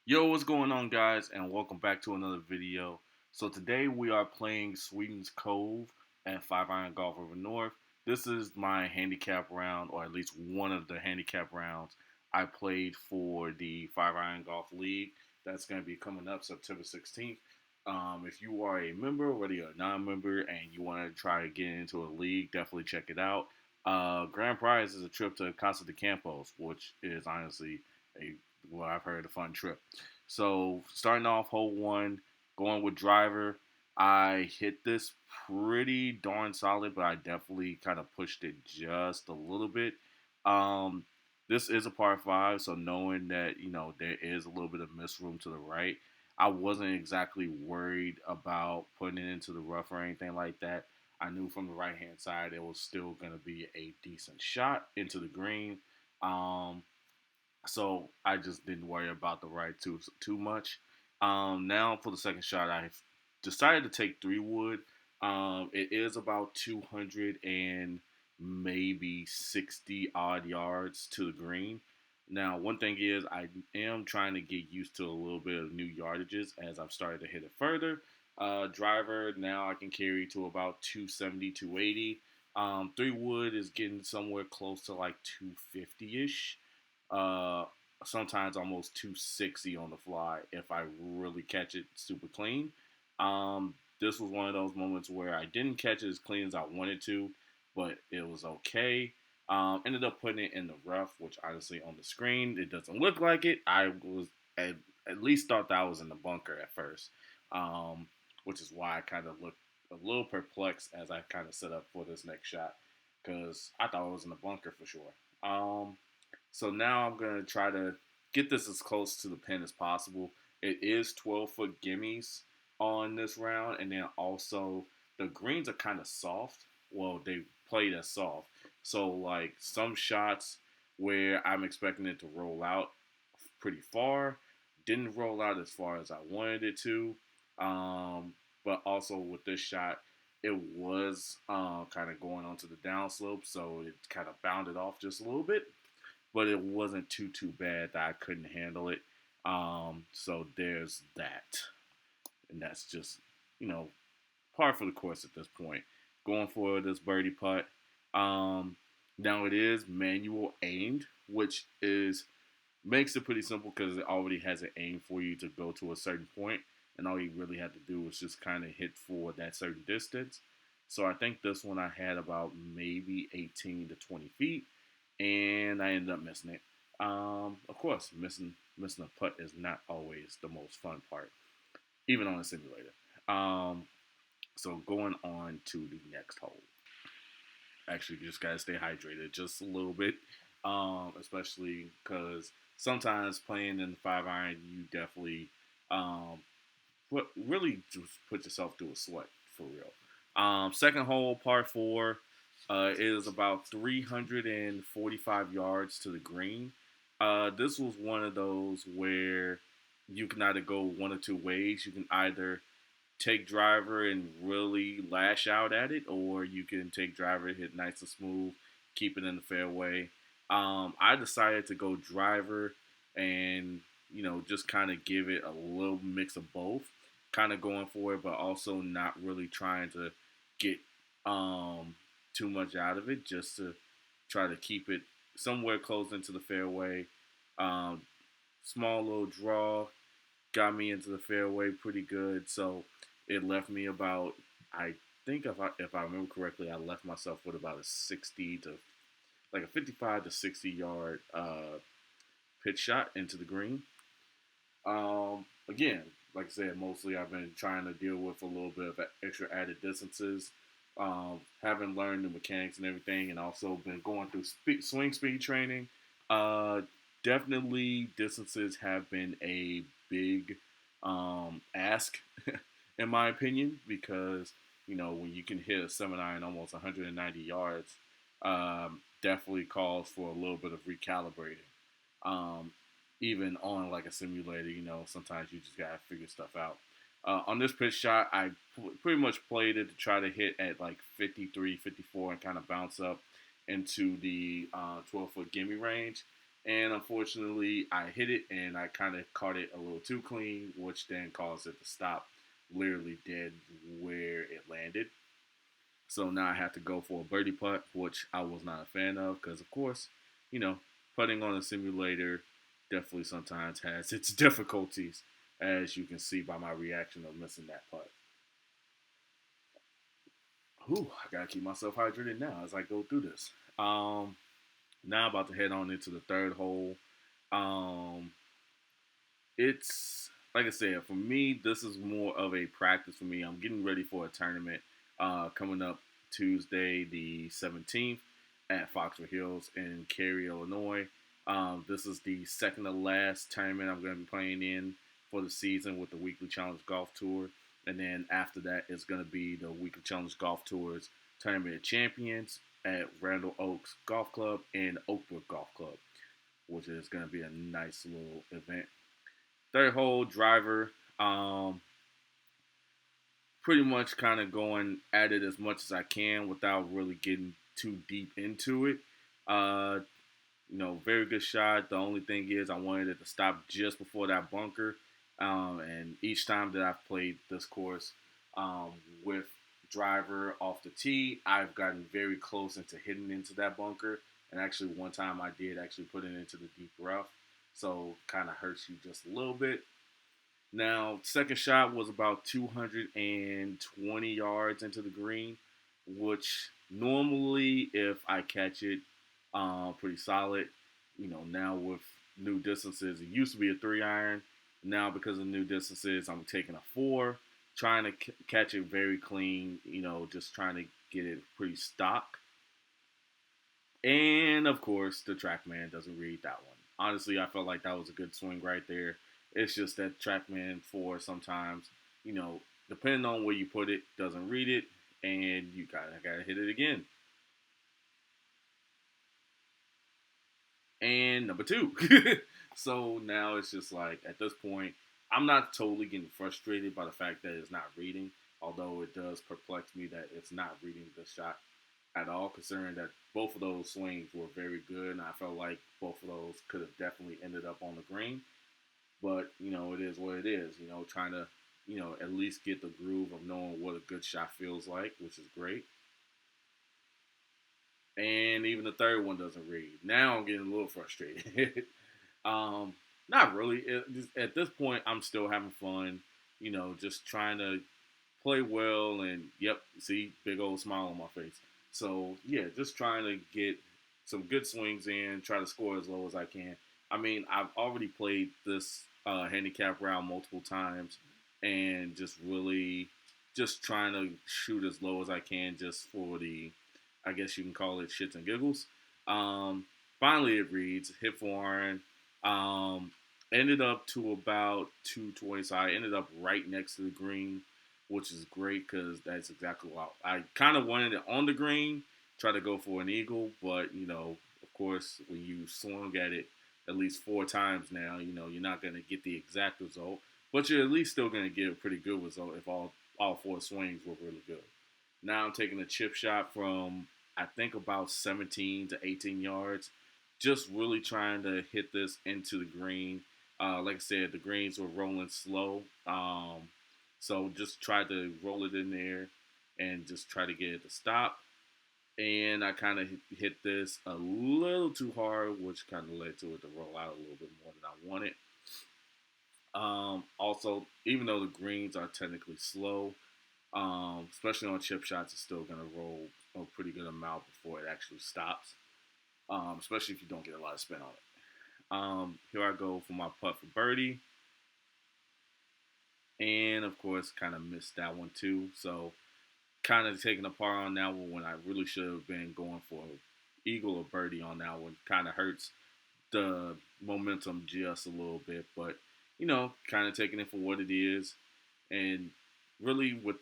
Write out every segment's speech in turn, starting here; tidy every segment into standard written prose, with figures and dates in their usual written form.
Yo, what's going on, guys, and welcome back to another video. So today we are playing Sweden's Cove at 5 Iron Golf River North. This is my handicap round, or at least one of the handicap rounds I played for the 5 Iron Golf League. That's going to be coming up September 16th. If you are a member, whether you're a non-member, and you want to try to get into a league, definitely check it out. Grand prize is a trip to Casa de Campos, which is honestly a I've heard a fun trip. So starting off hole one, going with driver. I hit this pretty darn solid, but I definitely kind of pushed it just a little bit. Um, this is a par five, so knowing that there is a little bit of miss room to the right, I wasn't exactly worried about putting it into the rough or anything like that. I knew from the right hand side it was still going to be a decent shot into the green. Um, so I just didn't worry about the right too much. Now for the second shot, I decided to take 3 wood. It is about 200 and maybe 60 odd yards to the green. Now, one thing is I am trying to get used to a little bit of new yardages as I've started to hit it further. Driver now I can carry to about 270, 280. 3 wood is getting somewhere close to like 250 ish. Uh, Sometimes almost 260 on the fly if I really catch it super clean. This was one of those moments where I didn't catch it as clean as I wanted to, but it was okay. Ended up putting it in the rough, which honestly on the screen it doesn't look like it. I was at least thought that I was in the bunker at first, which is why I kind of looked a little perplexed as I kind of set up for this next shot because I thought I was in the bunker for sure. So now I'm going to try to get this as close to the pin as possible. It is 12-foot gimmies on this round, and then also the greens are kind of soft. Well, they played as soft. So, like, some shots where I'm expecting it to roll out pretty far didn't roll out as far as I wanted it to. But also with this shot, it was kind of going onto the downslope, so it kind of bounded off just a little bit, but it wasn't too bad that I couldn't handle it. So there's that, and that's just par for the course at this point. Going for this birdie putt. Now it is manual aimed, which is makes it pretty simple because it already has an aim for you to go to a certain point, and all you really had to do was just kind of hit for that certain distance. So I think this one I had about maybe 18 to 20 feet, and I ended up missing it. Of course, missing a putt is not always the most fun part, even on a simulator. Um, so going on to the next hole. Actually, you just gotta stay hydrated just a little bit, especially because sometimes playing in the 5 iron, you definitely really just put yourself through a sweat for real. Second hole, par four, is about 345 yards to the green. This was one of those where you can either go one or two ways. You can either take driver and really lash out at it, or you can take driver, hit nice and smooth, keep it in the fairway. I decided to go driver and just kind of give it a little mix of both, kind of going for it, but also not really trying to get too much out of it, just to try to keep it somewhere close into the fairway. Um, Small little draw got me into the fairway pretty good, so it left me about, I think if I remember correctly, I left myself with about a 60 to like a 55 to 60 yard pitch shot into the green. Again, like I said, mostly I've been trying to deal with a little bit of extra added distances. Having learned the mechanics and everything, and also been going through swing speed training. Uh, Definitely, distances have been a big ask, in my opinion, because when you can hit a 7 iron almost 190 yards, definitely calls for a little bit of recalibrating. Um, Even on like a simulator, sometimes you just gotta figure stuff out. On this pitch shot, I pretty much played it to try to hit at like 53, 54, and kind of bounce up into the 12-foot gimme range. And unfortunately, I hit it and I kind of caught it a little too clean, which then caused it to stop literally dead where it landed. So now I have to go for a birdie putt, which I was not a fan of because, of course, you know, putting on a simulator definitely sometimes has its difficulties, as you can see by my reaction of missing that putt. Whew, I gotta keep myself hydrated now as I go through this. Now I'm about to head on into the third hole. Um, it's like I said, for me, this is more of a practice for me. I'm getting ready for a tournament coming up Tuesday, the 17th, at Foxford Hills in Cary, Illinois. This is the second to last tournament I'm going to be playing in for the season with the Weekly Challenge Golf Tour. And then after that, it's going to be the Weekly Challenge Golf Tour's Tournament of Champions at Randall Oaks Golf Club and Oakbrook Golf Club, which is going to be a nice little event. Third hole driver, pretty much kind of going at it as much as I can without really getting too deep into it. Uh, very good shot. The only thing is I wanted it to stop just before that bunker. And each time that I've played this course um, with driver off the tee, I've gotten very close into hitting into that bunker. And actually, one time I did actually put it into the deep rough. So kind of hurts you just a little bit. Now, second shot was about 220 yards into the green, which normally, if I catch it pretty solid, now with new distances, it used to be a 3 iron. Now, because of new distances, I'm taking a 4, trying to catch it very clean, just trying to get it pretty stock. And of course, the TrackMan doesn't read that one. Honestly, I felt like that was a good swing right there. It's just that TrackMan 4 sometimes, depending on where you put it, doesn't read it, and you gotta hit it again. And number 2. So now it's just like at this point, I'm not totally getting frustrated by the fact that it's not reading, although it does perplex me that it's not reading the shot at all, considering that both of those swings were very good, and I felt like both of those could have definitely ended up on the green. But it is what it is. Trying to at least get the groove of knowing what a good shot feels like, which is great. And even the third one doesn't read. Now I'm getting a little frustrated. Not really. At this point, I'm still having fun. Just trying to play well, and yep, see, big old smile on my face. So yeah, just trying to get some good swings in, try to score as low as I can. I mean, I've already played this handicap round multiple times, and just really just trying to shoot as low as I can, just for the, I guess you can call it shits and giggles. Finally, it reads hit for iron. Ended up to about 220, so I ended up right next to the green, which is great because that's exactly what I kind of wanted it on the green, try to go for an eagle, but of course, when you swung at it at least 4 times now, you're not going to get the exact result, but you're at least still going to get a pretty good result if all 4 swings were really good. Now I'm taking a chip shot from I think about 17 to 18 yards, just really trying to hit this into the green. Like I said, the greens were rolling slow. So just try to roll it in there and just try to get it to stop. And I kind of hit this a little too hard, which kind of led to it to roll out a little bit more than I wanted. Also, even though the greens are technically slow, especially on chip shots, it's still going to roll a pretty good amount before it actually stops, especially if you don't get a lot of spin on it. Here I go for my putt for birdie. And of course, kind of missed that one too. So, kind of taking a par on that one when I really should have been going for eagle or birdie on that one. Kind of hurts the momentum just a little bit, but kind of taking it for what it is. And really, with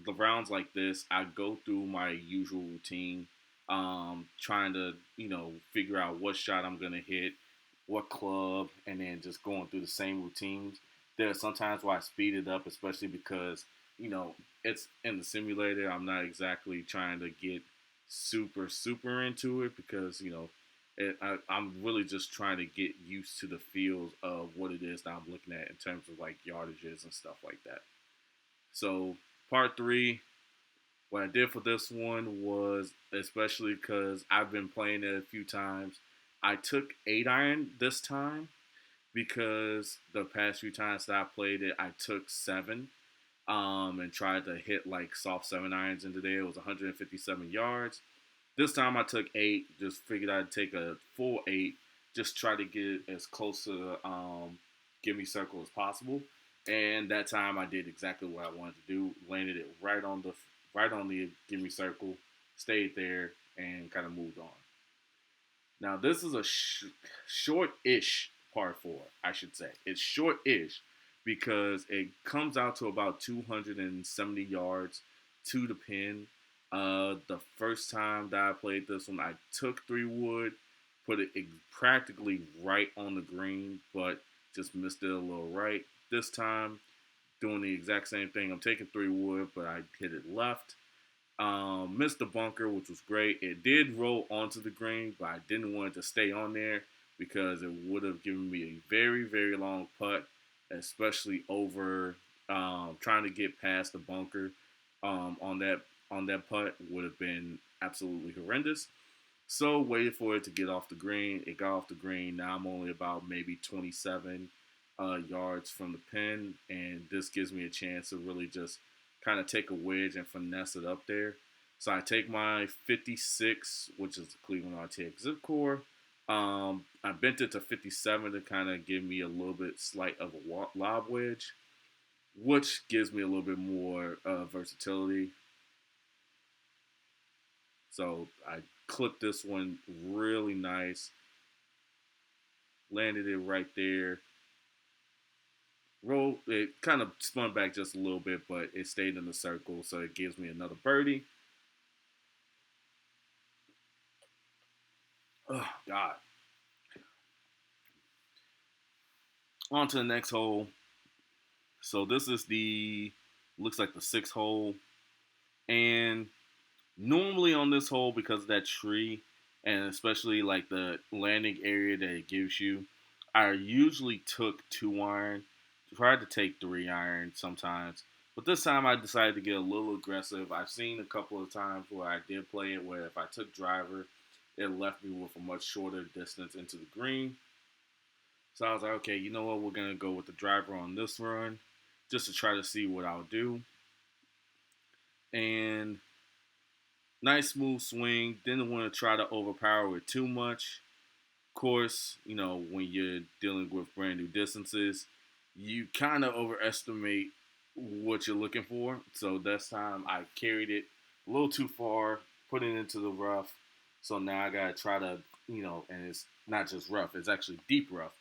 the rounds like this, I go through my usual routine, trying to figure out what shot I'm gonna hit, what club, and then just going through the same routines. There are sometimes where I speed it up, especially because it's in the simulator. I'm not exactly trying to get super into it because I'm really just trying to get used to the feels of what it is that I'm looking at in terms of like yardages and stuff like that. So part three, what I did for this one was, especially because I've been playing it a few times, I took 8 iron this time because the past few times that I played it, I took 7 and tried to hit like soft 7 irons into there. It was 157 yards. This time I took 8, just figured I'd take a full 8, just try to get as close to the gimme circle as possible. And that time I did exactly what I wanted to do. Landed it right on the gimme circle, stayed there, and kind of moved on. Now this is a short-ish par four, I should say. It's short-ish because it comes out to about 270 yards to the pin. The first time that I played this one, I took 3 wood, put it practically right on the green, but just missed it a little right. This time, doing the exact same thing. I'm taking 3 wood, but I hit it left. Missed the bunker, which was great. It did roll onto the green, but I didn't want it to stay on there because it would have given me a very, very long putt, especially over trying to get past the bunker on that putt would have been absolutely horrendous. So waited for it to get off the green. It got off the green. Now I'm only about maybe 27 yards from the pin, and this gives me a chance to really just kind of take a wedge and finesse it up there. So I take my 56, which is the Cleveland RTX Zip Core. I bent it to 57 to kind of give me a little bit slight of a lob wedge, which gives me a little bit more versatility. So I clipped this one really nice, landed it right there. Roll it kind of spun back just a little bit, but it stayed in the circle, so it gives me another birdie. Oh God. On to the next hole. So this is looks like the 6th hole, and normally on this hole, because of that tree and especially like the landing area that it gives you, I usually took 2 iron. Tried to take 3 iron sometimes, but this time I decided to get a little aggressive. I've seen a couple of times where I did play it where if I took driver, it left me with a much shorter distance into the green. So I was like, okay, you know what? We're gonna go with the driver on this run, just to try to see what I'll do. And nice smooth swing. Didn't want to try to overpower it too much. Of course, when you're dealing with brand new distances, you kind of overestimate what you're looking for. So this time I carried it a little too far, put it into the rough. So now I gotta try to, and it's not just rough, it's actually deep rough.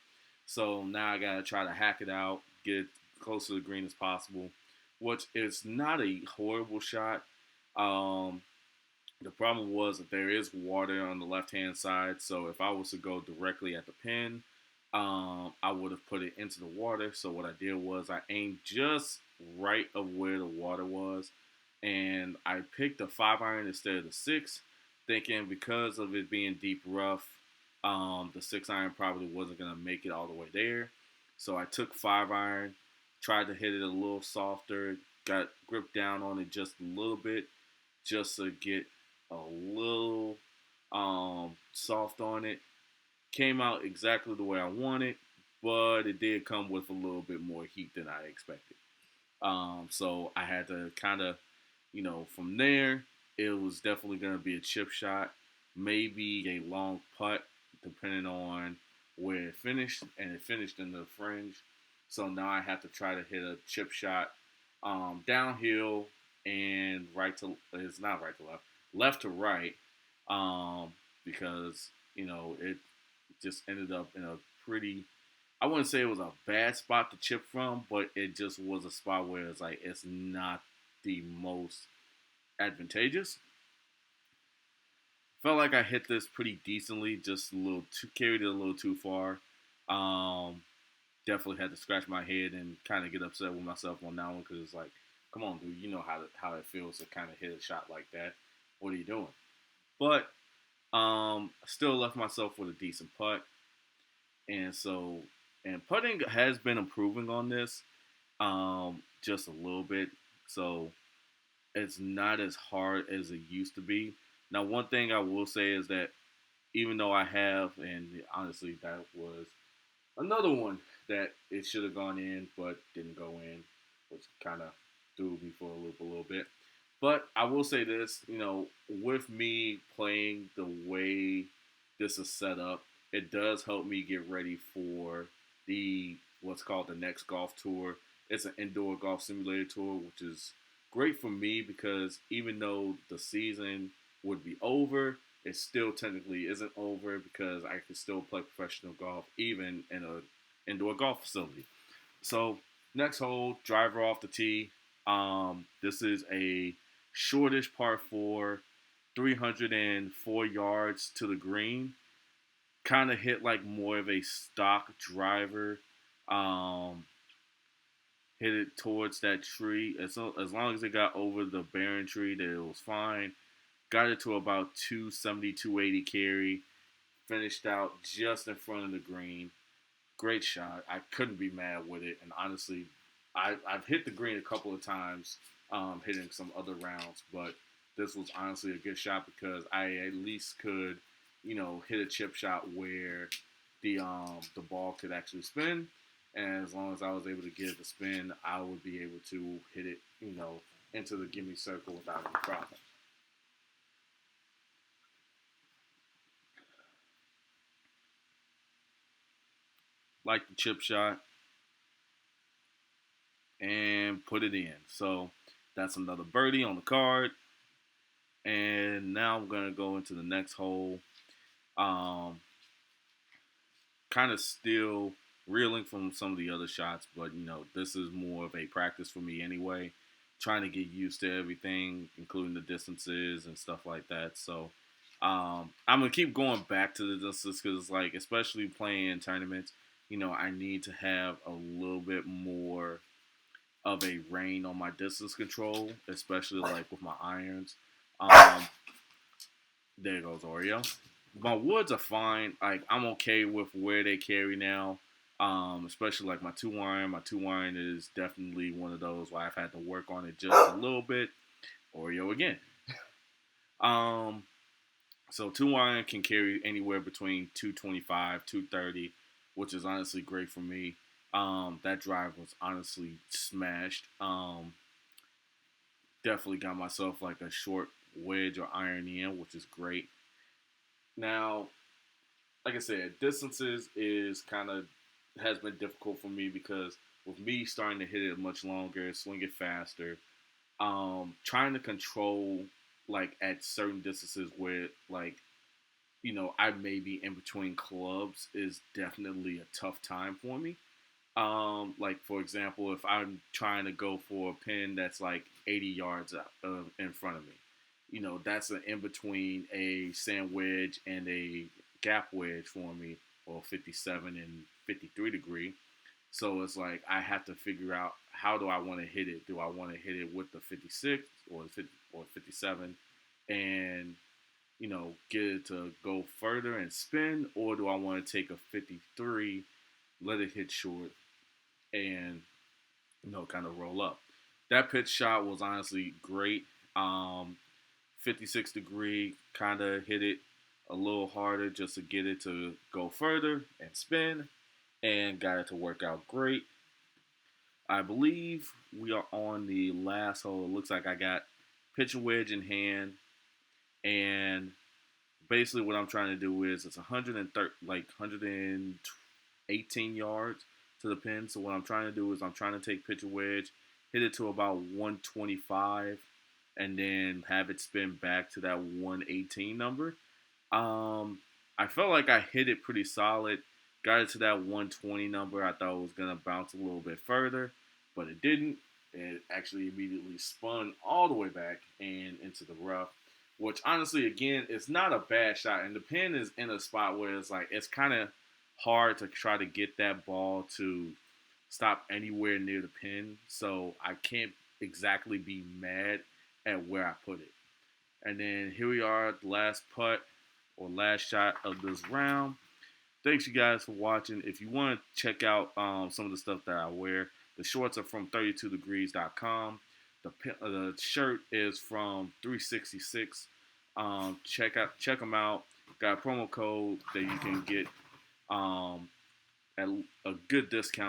So now I gotta try to hack it out, get it close to the green as possible, which is not a horrible shot. Um, the problem was that there is water on the left-hand side, so if I was to go directly at the pin, I would have put it into the water. So what I did was I aimed just right of where the water was, and I picked a 5 iron instead of the 6, thinking because of it being deep rough, the 6 iron probably wasn't gonna make it all the way there. So I took 5 iron, tried to hit it a little softer, got gripped down on it just a little bit, just to get a little soft on it. Came out exactly the way I wanted, but it did come with a little bit more heat than I expected. So I had to kind of, from there, it was definitely going to be a chip shot, maybe a long putt, depending on where it finished, and it finished in the fringe. So now I have to try to hit a chip shot downhill and it's not right to left to right, because it just ended up in a pretty, I wouldn't say it was a bad spot to chip from, but it just was a spot where it's like it's not the most advantageous. Felt like I hit this pretty decently, just a little too, carried it a little too far. Definitely had to scratch my head and kind of get upset with myself on that one because it's like, come on, dude, you know how it feels to kind of hit a shot like that. What are you doing? But Still left myself with a decent putt, and so and putting has been improving on this, just a little bit. So it's not as hard as it used to be. Now, one thing I will say is that even though I have, and honestly, that was another one that it should have gone in, but didn't go in, which kind of threw me for a loop a little bit. But I will say this, with me playing the way this is set up, it does help me get ready for the what's called the next golf tour. It's an indoor golf simulator tour, which is great for me because even though the season would be over, it still technically isn't over because I can still play professional golf even in a indoor golf facility. So next hole, driver off the tee. This is a shortish par four, 304 yards to the green. Kind of hit like more of a stock driver. Um, Hit it towards that tree. As long as it got over the barren tree, that it was fine. Got it to about 270, 280 carry. Finished out just in front of the green. Great shot. I couldn't be mad with it. And honestly, I've hit the green a couple of times, hitting some other rounds, but this was honestly a good shot because I at least could, hit a chip shot where the ball could actually spin. And as long as I was able to get it to spin, I would be able to hit it, into the gimme circle without any problem. Like the chip shot and put it in. So that's another birdie on the card. And now I'm gonna go into the next hole. Um, Kind of still reeling from some of the other shots, but this is more of a practice for me anyway. Trying to get used to everything, including the distances and stuff like that. So I'm gonna keep going back to the distances because, like, especially playing in tournaments, I need to have a little bit more of a rein on my distance control, especially like with my irons. Um, there goes Oreo. My woods are fine. Like, I'm okay with where they carry now. Especially like my 2 iron. My 2 iron is definitely one of those where I've had to work on it just a little bit. Oreo again. Um, so 2 iron can carry anywhere between 225, 230, which is honestly great for me. That drive was honestly smashed. Definitely got myself like a short wedge or iron in, which is great. Now, like I said, distances is kind of has been difficult for me because with me starting to hit it much longer, swing it faster, trying to control like at certain distances where like I may be in between clubs is definitely a tough time for me. Like for example, if I'm trying to go for a pin that's like 80 yards out in front of me, that's an in between a sand wedge and a gap wedge for me, or 57 and 53 degree. So it's like I have to figure out how do I want to hit it. Do I want to hit it with the 56 or the 50 or 57, and get it to go further and spin, or do I want to take a 53, let it hit short, and kind of roll up. That pitch shot was honestly great. 56 degree, kind of hit it a little harder just to get it to go further and spin, and got it to work out great. I believe we are on the last hole. It looks like I got pitch and wedge in hand, and basically what I'm trying to do is it's 130, like 118 yards to the pin. So what I'm trying to do is I'm trying to take pitch and wedge, hit it to about 125, and then have it spin back to that 118 number. I felt like I hit it pretty solid. Got it to that 120 number. I thought it was gonna bounce a little bit further, but it didn't. It actually immediately spun all the way back and into the rough, which honestly, again, it's not a bad shot. And the pin is in a spot where it's like it's kind of hard to try to get that ball to stop anywhere near the pin. So I can't exactly be mad at where I put it. And then here we are, the last putt. or last shot of this round. Thanks you guys for watching. If you want to check out some of the stuff that I wear, the shorts are from 32degrees.com. The shirt is from 366. Check them out. Got a promo code that you can get at a good discount.